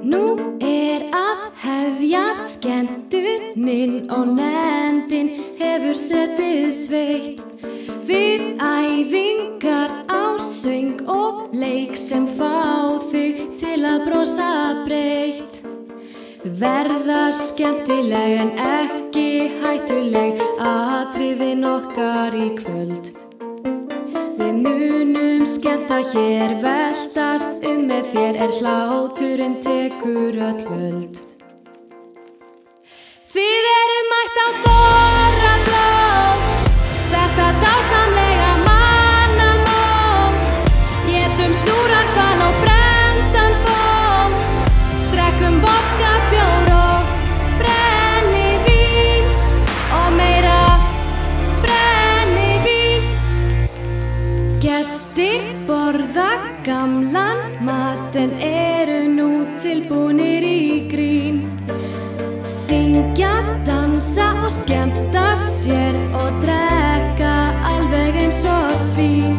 Nú að hefjast skemmtunin og nefndin hefur setið sveitt við æfingar á söng og leik sem fá þig til að brosa breitt. Verða skemmtileg en ekki hættuleg atriðin okkar í kvöld. Við munum skemmta hér, veltast með þér hláturinn tekur öll völd. Þið mætt á Þorrablót, þetta dásamlega mannamót. Étum súran hval og brenndan fót, drekkum vodka, bjór og brennivín og meira brennivín. Gestir borða gamlan mat en eru nú tilbúnir í grín. Syngja, dansa og skemmta sér og drekka alveg eins og svín.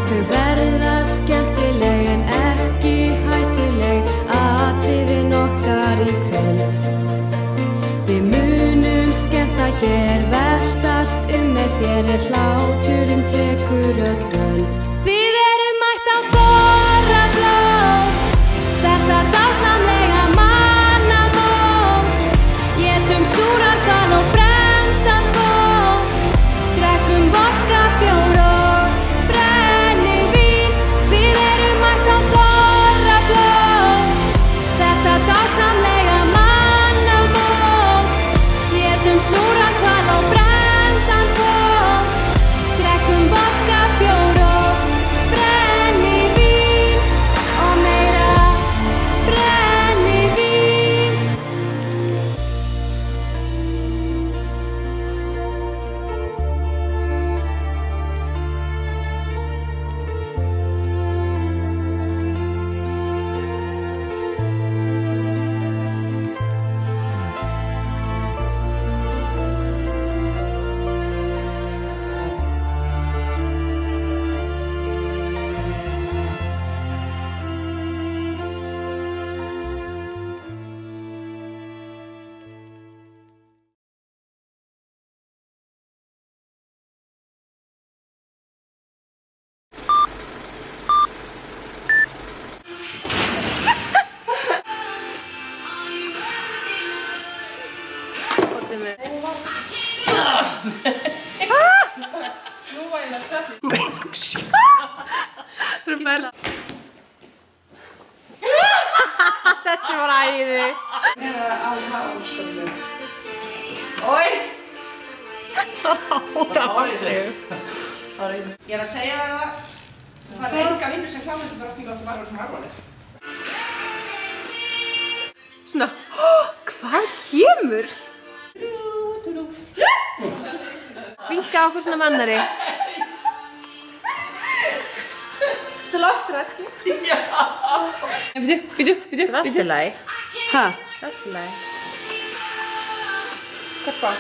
Þau verða skemmtileg en ekki hættuleg atriðin okkar í kvöld. Við munum skemmta hér, veltast með þér hláturinn tekur öll völd. Þið mætt á Þorrablót, þetta dásamlega mannamót. Étum súran hval og brenndan fót, drekkum vodka, bjór og brennivín. Þið mætt á Þorrablót, þetta dásamlega mannamót. Étum súran hval og brenndan fót, drekkum vodka, bjór og brennivín og meira brennivín. Snúa inn að tröfni. Rúbel. Þessi var æði. Oj! Það ráða á sig. Ég að segja það, það enga vinnur sem klámyndir drottning og það var svona alvarleg. Svona, hvað kemur? Vinka okkur svona mannari. Það loftur ekki. Já! Býtu. Það er allt í lagi. Hæ? Það er allt í lagi. Hvað spá?